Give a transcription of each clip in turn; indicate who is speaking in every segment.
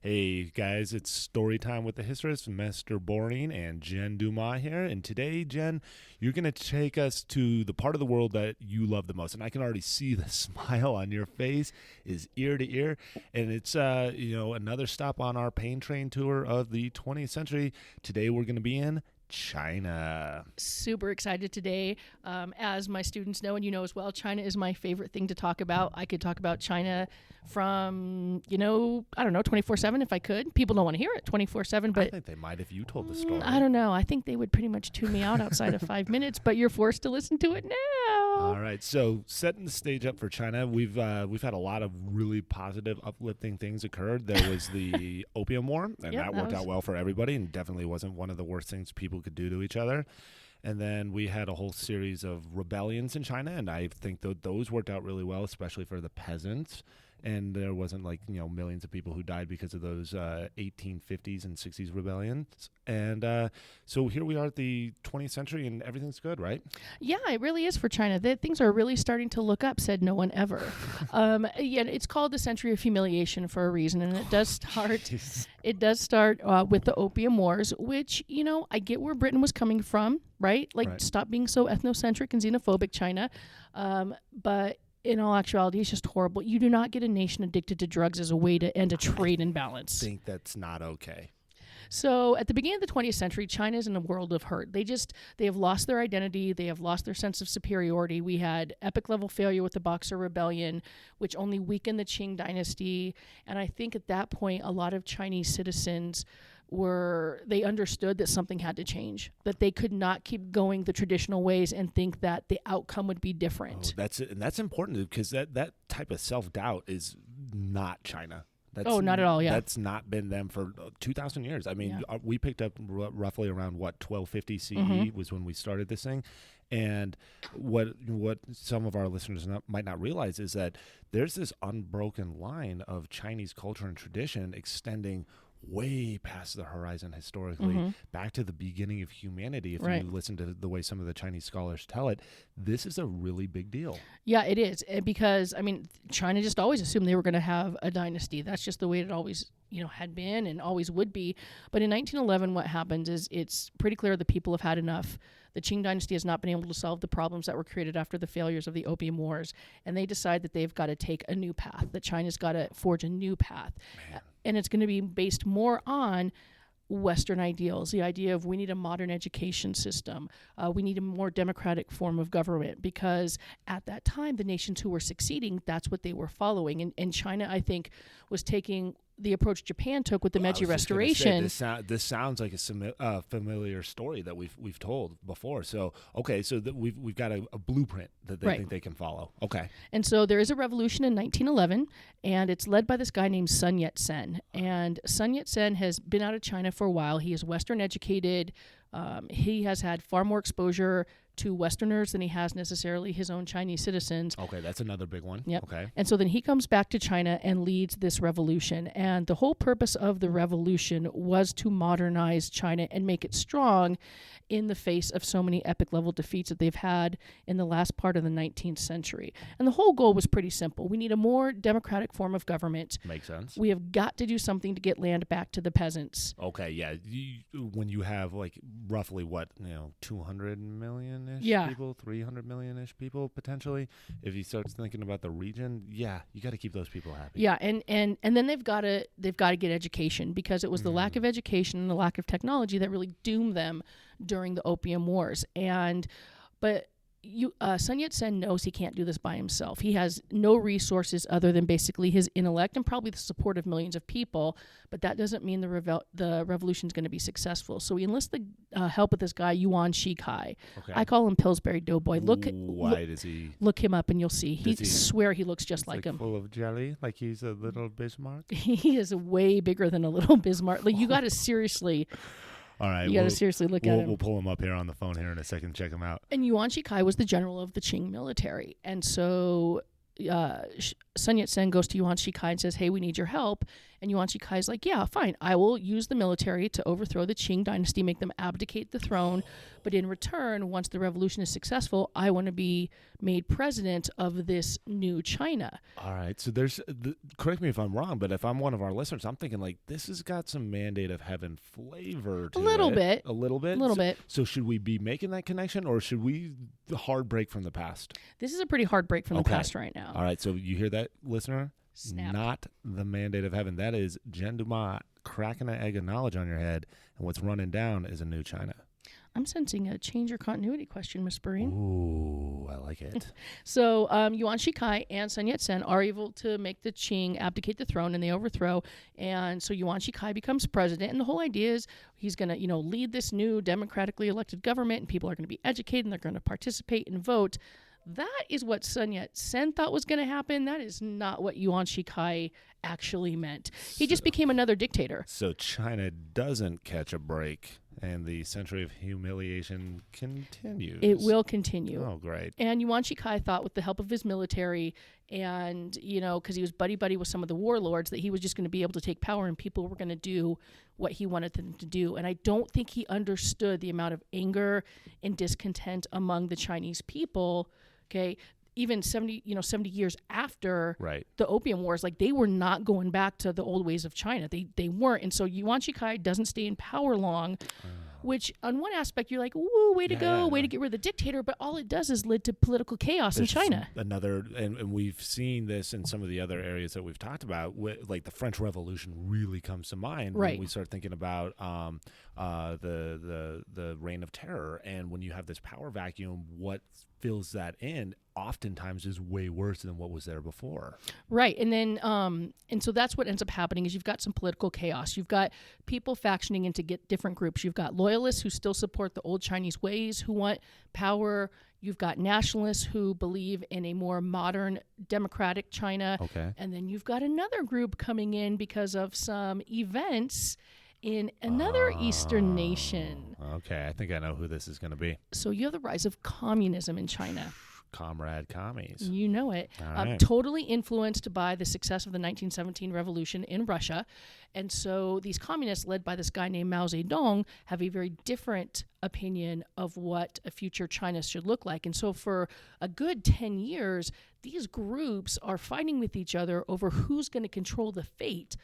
Speaker 1: Hey guys, it's story time with the historist, Mr. Boring and Jen Dumas here. And today, Jen, you're going to take us to the part of the world that you love the most. And I can already see the smile on your face is ear to ear. And it's, another stop on our pain train tour of the 20th century. Today, we're going to be in China.
Speaker 2: Super excited today. As my students know, and you know as well, China is my favorite thing to talk about. I could talk about China from, 24/7 if I could. People don't want to hear it 24/7, but
Speaker 1: I think they might if you told the story.
Speaker 2: I don't know. I think they would pretty much tune me out outside of 5 minutes, but you're forced to listen to it now.
Speaker 1: All right. So setting the stage up for China, we've had a lot of really positive, uplifting things occur. There was the Opium War, and that worked out well for everybody, and definitely wasn't one of the worst things people could do to each other. And then we had a whole series of rebellions in China, and I think those worked out really well, especially for the peasants. And there wasn't millions of people who died because of those 1850s and 60s rebellions. And so here we are at the 20th century, and everything's good, right?
Speaker 2: Yeah, it really is for China. Things are really starting to look up, said no one ever. It's called the Century of Humiliation for a reason, and it does start. It does start with the Opium Wars, which I get where Britain was coming from, right? Stop being so ethnocentric and xenophobic, China, but. In all actuality, it's just horrible. You do not get a nation addicted to drugs as a way to end a trade imbalance.
Speaker 1: I think that's not okay.
Speaker 2: So at the beginning of the 20th century, China is in a world of hurt. They have lost their identity. They have lost their sense of superiority. We had epic level failure with the Boxer Rebellion, which only weakened the Qing dynasty. And I think at that point, a lot of Chinese citizens they understood that something had to change, that they could not keep going the traditional ways and think that the outcome would be different.
Speaker 1: That's important because that type of self-doubt is not China.
Speaker 2: Not at all, yeah.
Speaker 1: That's not been them for 2,000 years. I mean, we picked up roughly around, 1250 CE was when we started this thing. And what some of our listeners might not realize is that there's this unbroken line of Chinese culture and tradition extending way past the horizon historically, back to the beginning of humanity. If you listen to the way some of the Chinese scholars tell it, this is a really big deal. Yeah,
Speaker 2: it is. Because, China just always assumed they were going to have a dynasty. That's just the way it always had been and always would be. But in 1911, what happens is it's pretty clear the people have had enough. The Qing dynasty has not been able to solve the problems that were created after the failures of the Opium Wars. And they decide that they've got to take a new path, that China's got to forge a new path. Man. And it's going to be based more on Western ideals, the idea of we need a modern education system. We need a more democratic form of government, because at that time, the nations who were succeeding, that's what they were following. And China, I think, was taking the approach Japan took with the Meiji Restoration.
Speaker 1: This sounds like a familiar story that we've told before. So we've got a blueprint that they think they can follow. Okay.
Speaker 2: And so there is a revolution in 1911, and it's led by this guy named Sun Yat-sen. And Sun Yat-sen has been out of China for a while. He is Western educated. He has had far more exposure to Westerners than he has necessarily his own Chinese citizens.
Speaker 1: Okay, that's another big one.
Speaker 2: Yep.
Speaker 1: Okay.
Speaker 2: And so then he comes back to China and leads this revolution. And the whole purpose of the revolution was to modernize China and make it strong in the face of so many epic level defeats that they've had in the last part of the 19th century. And the whole goal was pretty simple. We need a more democratic form of government.
Speaker 1: Makes sense.
Speaker 2: We have got to do something to get land back to the peasants.
Speaker 1: Okay, yeah. When you have roughly 200 million-ish people, 300 million-ish people potentially, if you start thinking about the region, you got to keep those people happy.
Speaker 2: Yeah, and then they've got to get education, because it was the lack of education and the lack of technology that really doomed them during the Opium Wars. But Sun Yat-sen knows he can't do this by himself. He has no resources other than basically his intellect and probably the support of millions of people, but that doesn't mean the revolution is going to be successful. So he enlists the help of this guy, Yuan Shikai. Okay. I call him Pillsbury Doughboy. Look him up and you'll see. Swear he looks just like him.
Speaker 1: Full of jelly, like he's a little Bismarck?
Speaker 2: He is way bigger than a little Bismarck. You got to seriously...
Speaker 1: All right,
Speaker 2: you got to seriously look at him.
Speaker 1: We'll pull him up here on the phone here in a second, check him out.
Speaker 2: And Yuan Shikai was the general of the Qing military. And so Sun Yat-sen goes to Yuan Shikai and says, hey, we need your help. And Yuan Shikai is like, yeah, fine. I will use the military to overthrow the Qing dynasty, make them abdicate the throne. But in return, once the revolution is successful, I want to be made president of this new China.
Speaker 1: All right. So correct me if I'm wrong, but if I'm one of our listeners, I'm thinking like this has got some mandate of heaven flavor to it. A little bit. So should we be making that connection, or should we hard break from the past?
Speaker 2: This is a pretty hard break from the past right now.
Speaker 1: All right. So you hear that, listener?
Speaker 2: Snap.
Speaker 1: Not the mandate of heaven. That is Jen Dumas cracking an egg of knowledge on your head, and what's running down is a new China.
Speaker 2: I'm sensing a change or continuity question, Miss Breen.
Speaker 1: Ooh, I like it.
Speaker 2: So Yuan Shikai and Sun Yat-sen are able to make the Qing abdicate the throne, and they overthrow. And so Yuan Shikai becomes president. And the whole idea is he's going to, lead this new democratically elected government, and people are going to be educated, and they're going to participate and vote. That is what Sun Yat-sen thought was going to happen. That is not what Yuan Shikai actually meant. He just became another dictator.
Speaker 1: So China doesn't catch a break, and the century of humiliation continues.
Speaker 2: It will continue.
Speaker 1: Oh, great.
Speaker 2: And Yuan Shikai thought with the help of his military and, because he was buddy-buddy with some of the warlords, that he was just going to be able to take power and people were going to do what he wanted them to do. And I don't think he understood the amount of anger and discontent among the Chinese people, okay? Even 70 years after the Opium Wars, like they were not going back to the old ways of China. They weren't. And so Yuan Shikai doesn't stay in power long, which on one aspect you're like, ooh, way to go, way to get rid of the dictator. But all it does is lead to political chaos in China.
Speaker 1: And we've seen this in some of the other areas that we've talked about. Like the French Revolution really comes to mind when we start thinking about the Reign of Terror. And when you have this power vacuum, what fills that in oftentimes is way worse than what was there before.
Speaker 2: Right. And then and so that's what ends up happening is you've got some political chaos. You've got people factioning into different groups. You've got loyalists who still support the old Chinese ways, who want power. You've got nationalists who believe in a more modern democratic China.
Speaker 1: Okay.
Speaker 2: And then you've got another group coming in because of some events in another Eastern nation.
Speaker 1: Okay, I think I know who this is going to be.
Speaker 2: So you have the rise of communism in China.
Speaker 1: Comrade commies.
Speaker 2: You know it.
Speaker 1: Right.
Speaker 2: Totally influenced by the success of the 1917 revolution in Russia. And so these communists, led by this guy named Mao Zedong, have a very different opinion of what a future China should look like. And so for a good 10 years, these groups are fighting with each other over who's going to control the fate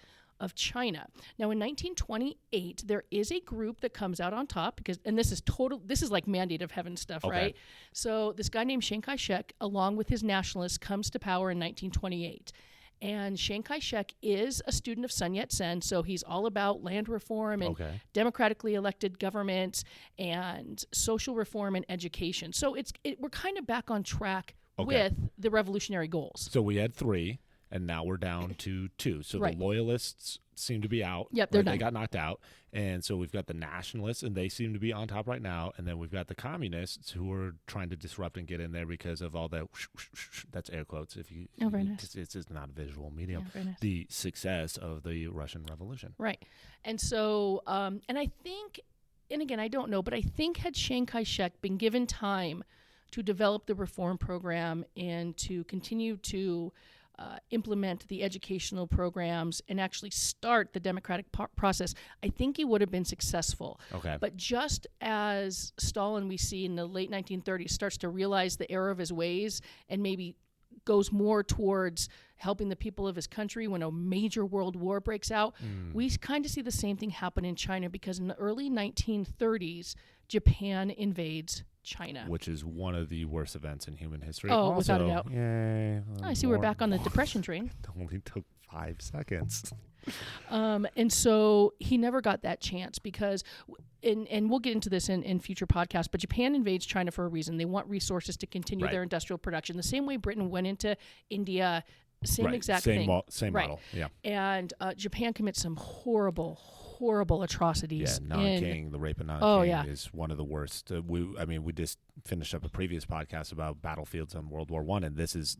Speaker 2: of China. Now, in 1928, there is a group that comes out on top and this is like mandate of heaven stuff, right? So this guy named Chiang Kai-shek, along with his nationalists, comes to power in 1928. And Chiang Kai-shek is a student of Sun Yat-sen, so he's all about land reform and democratically elected government and social reform and education. So we're kind of back on track with the revolutionary goals.
Speaker 1: So we had 3. And now we're down to 2. So the loyalists seem to be out.
Speaker 2: Yep, they're done.
Speaker 1: They got knocked out. And so we've got the nationalists, and they seem to be on top right now. And then we've got the communists who are trying to disrupt and get in there because of all that. That's air quotes.
Speaker 2: Very nice.
Speaker 1: It's just not a visual medium.
Speaker 2: Very nice.
Speaker 1: The success of the Russian Revolution.
Speaker 2: Right. And so, and I think, and again, I don't know, but I think had Chiang Kai-shek been given time to develop the reform program and to continue to implement the educational programs and actually start the democratic process, I think he would have been successful.
Speaker 1: Okay.
Speaker 2: But just as Stalin, we see in the late 1930s, starts to realize the error of his ways and maybe goes more towards helping the people of his country when a major world war breaks out, we kind of see the same thing happen in China, because in the early 1930s, Japan invades China.
Speaker 1: Which is one of the worst events in human history.
Speaker 2: Oh, without a doubt.
Speaker 1: Yay.
Speaker 2: I see we're back on the depression train.
Speaker 1: It only took 5 seconds.
Speaker 2: And so he never got that chance because, and we'll get into this in future podcasts, but Japan invades China for a reason. They want resources to continue their industrial production. The same way Britain went into India, exact thing.
Speaker 1: Same model, yeah.
Speaker 2: And Japan commits some horrible atrocities.
Speaker 1: Yeah, Nanking, the rape of Nanking is one of the worst. We just finished up a previous podcast about battlefields on World War I, and this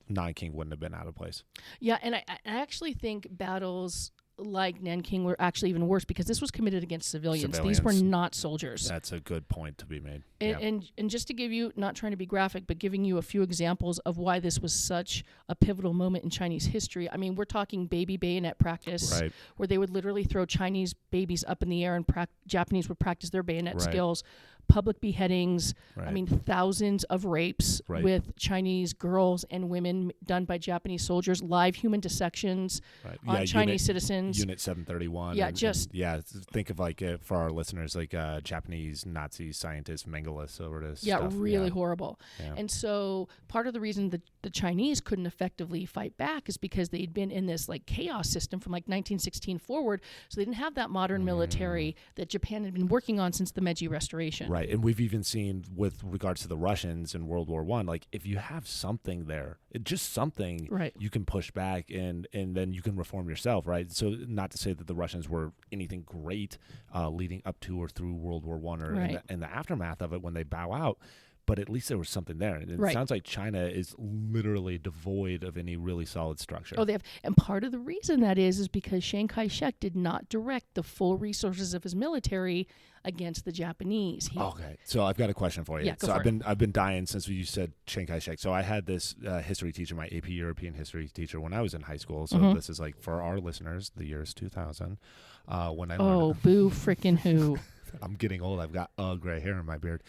Speaker 1: Nanking wouldn't have been out of place.
Speaker 2: Yeah, and I actually think battles like Nanking were actually even worse because this was committed against civilians. These were not soldiers.
Speaker 1: That's a good point to be made.
Speaker 2: And just to give you, not trying to be graphic, but giving you a few examples of why this was such a pivotal moment in Chinese history. I mean, we're talking baby bayonet practice, where they would literally throw Chinese babies up in the air and Japanese would practice their bayonet skills. Public beheadings, I mean, thousands of rapes with Chinese girls and women done by Japanese soldiers, live human dissections on Chinese citizens.
Speaker 1: Unit 731. Think of like, for our listeners, like Japanese Nazi scientist Mengele sort of stuff.
Speaker 2: Really horrible. Yeah. And so part of the reason that the Chinese couldn't effectively fight back is because they'd been in this like chaos system from like 1916 forward, so they didn't have that modern military that Japan had been working on since the Meiji Restoration.
Speaker 1: Right, and we've even seen with regards to the Russians in World War I, like if you have something there, just something, you can push back and then you can reform yourself, right? So not to say that the Russians were anything great leading up to or through World War I or in the aftermath of it when they bow out, but at least there was something there. And it sounds like China is literally devoid of any really solid structure.
Speaker 2: Oh, they have, and part of the reason that is because Chiang Kai-shek did not direct the full resources of his military against the Japanese.
Speaker 1: Okay, so I've got a question for you.
Speaker 2: Yeah,
Speaker 1: so I've been dying since you said Chiang Kai-shek. So I had this history teacher, my AP European history teacher, when I was in high school. So this is like for our listeners, the year is 2000. When I learned,
Speaker 2: boo frickin' who.
Speaker 1: I'm getting old. I've got gray hair in my beard.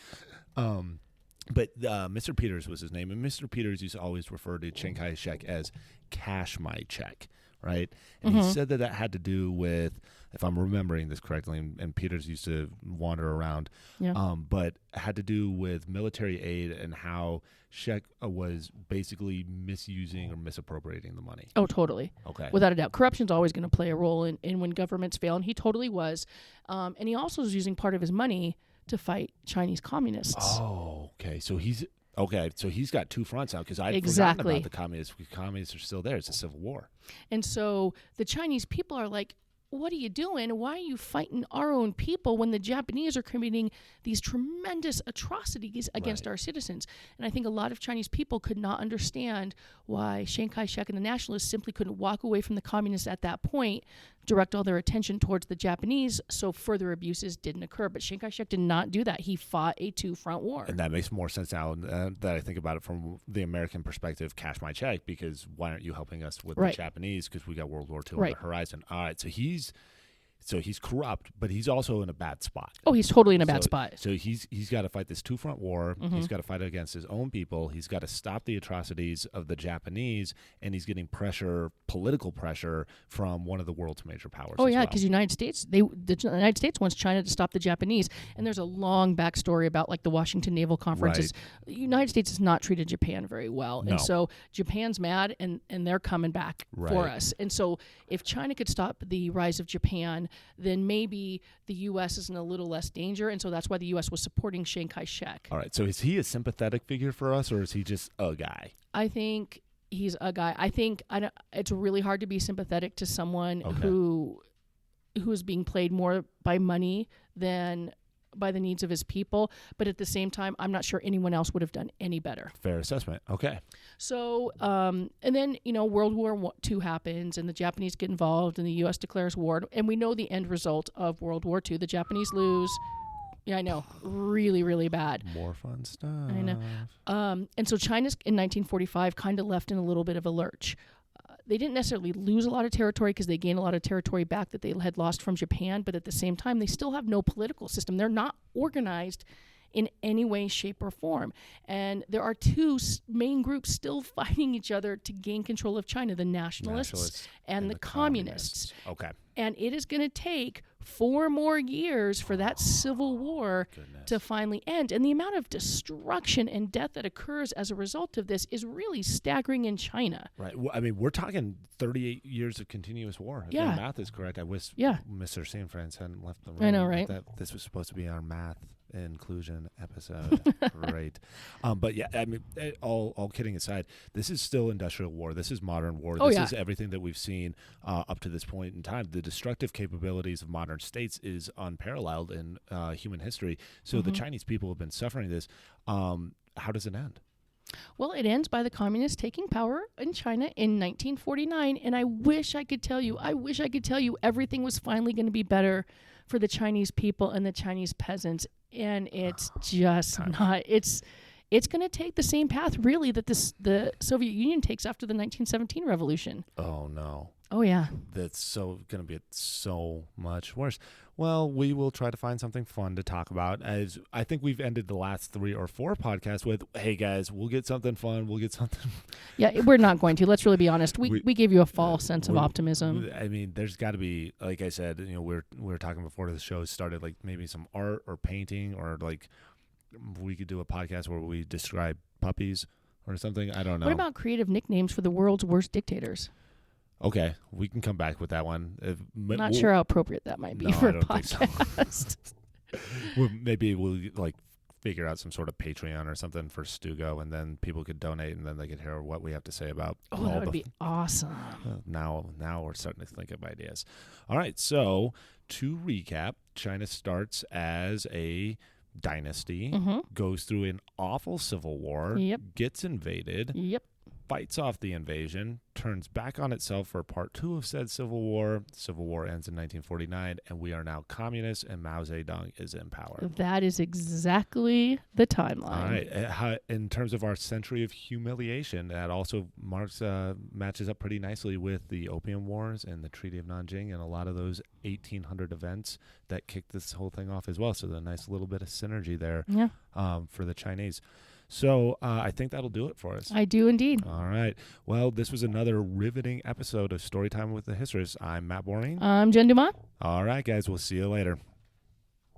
Speaker 1: But Mr. Peters was his name, and Mr. Peters used to always refer to Chiang Kai-shek as cash my check, right? And he said that had to do with, if I'm remembering this correctly, and Peters used to wander around, but it had to do with military aid and how Shek was basically misusing or misappropriating the money.
Speaker 2: Oh, totally.
Speaker 1: Okay.
Speaker 2: Without a doubt. Corruption's always going to play a role in when governments fail, and he totally was. And he also was using part of his money to fight Chinese communists.
Speaker 1: Oh, okay. So he's got two fronts now, because I'd forgotten about the communists. Communists are still there. It's a civil war.
Speaker 2: And so the Chinese people are like, what are you doing? Why are you fighting our own people when the Japanese are committing these tremendous atrocities against our citizens? And I think a lot of Chinese people could not understand why Chiang Kai-shek and the nationalists simply couldn't walk away from the communists at that point, direct all their attention towards the Japanese, so further abuses didn't occur. But Chiang Kai-shek did not do that. He fought a two-front war.
Speaker 1: And that makes more sense now that I think about it from the American perspective, cash my check, because why aren't you helping us with the Japanese? Because we got World War II on the horizon. All right, so he's corrupt, but he's also in a bad spot.
Speaker 2: Oh, he's totally in a bad spot.
Speaker 1: So he's got to fight this two-front war. He's got to fight against his own people. He's got to stop the atrocities of the Japanese, and he's getting political pressure from one of the world's major powers.
Speaker 2: Oh, yeah, because the United States wants China to stop the Japanese, and there's a long backstory about like the Washington Naval Conferences. The United States has not treated Japan very well, and so Japan's mad, and they're coming back for us. And so if China could stop the rise of Japan, then maybe the U.S. is in a little less danger, and so that's why the U.S. was supporting Chiang Kai-shek.
Speaker 1: All right, so is he a sympathetic figure for us, or is he just a guy?
Speaker 2: I think he's a guy. I think it's really hard to be sympathetic to someone who is being played more by money than by the needs of his people, but at the same time, I'm not sure anyone else would have done any better.
Speaker 1: Fair assessment. Okay.
Speaker 2: So, and then, World War II happens, and the Japanese get involved, and the U.S. declares war, and we know the end result of World War II. The Japanese lose. Yeah, I know. Really, really bad.
Speaker 1: More fun stuff.
Speaker 2: I know. And so China's, in 1945, kind of left in a little bit of a lurch. They didn't necessarily lose a lot of territory because they gained a lot of territory back that they had lost from Japan, but at the same time, they still have no political system. They're not organized in any way, shape, or form. And there are two main groups still fighting each other to gain control of China, the nationalists and the communists.
Speaker 1: Okay.
Speaker 2: And it is going to take 4 more years for that civil war to finally end. And the amount of destruction and death that occurs as a result of this is really staggering in China.
Speaker 1: Right. Well, I mean, we're talking 38 years of continuous war. If my math is correct. I wish Mr. San Franz hadn't left the room.
Speaker 2: I know, right?
Speaker 1: This was supposed to be our math inclusion episode. Great. But yeah, I mean, all kidding aside, this is still industrial war. This is modern war. This is everything that we've seen up to this point in time. The destructive capabilities of modern states is unparalleled in human history. So the Chinese people have been suffering this. How does it end?
Speaker 2: Well, it ends by the communists taking power in China in 1949, and I wish I could tell you everything was finally going to be better for the Chinese people and the Chinese peasants, and it's just not. It's going to take the same path, really, that the Soviet Union takes after the 1917 revolution.
Speaker 1: Oh, no.
Speaker 2: Oh, yeah.
Speaker 1: That's going to be so much worse. Well, we will try to find something fun to talk about. As I think we've ended the last 3 or 4 podcasts with, hey, guys, we'll get something fun. We'll get something.
Speaker 2: Yeah, we're not going to. Let's really be honest. We gave you a false sense of optimism.
Speaker 1: I mean, there's got to be, like I said, we were talking before the show started, like maybe some art or painting, or like we could do a podcast where we describe puppies or something. I don't know.
Speaker 2: What about creative nicknames for the world's worst dictators?
Speaker 1: Okay, we can come back with that one.
Speaker 2: Not sure how appropriate that might be for a podcast.
Speaker 1: Well, maybe we'll like figure out some sort of Patreon or something for Stugo, and then people could donate, and then they could hear what we have to say about.
Speaker 2: Oh, that would be awesome.
Speaker 1: Now we're starting to think of ideas. All right, so to recap, China starts as a dynasty, goes through an awful civil war, gets invaded, fights off the invasion, turns back on itself for part 2 of said civil war. Civil war ends in 1949, and we are now communists, and Mao Zedong is in power.
Speaker 2: That is exactly the timeline.
Speaker 1: All right. In terms of our century of humiliation, that also matches up pretty nicely with the Opium Wars and the Treaty of Nanjing and a lot of those 1800 events that kicked this whole thing off as well. So the nice little bit of synergy there for the Chinese. So I think that'll do it for us.
Speaker 2: I do indeed.
Speaker 1: All right. Well, this was another riveting episode of Storytime with the Histories. I'm Matt Borning.
Speaker 2: I'm Jen Dumas.
Speaker 1: All right, guys. We'll see you later.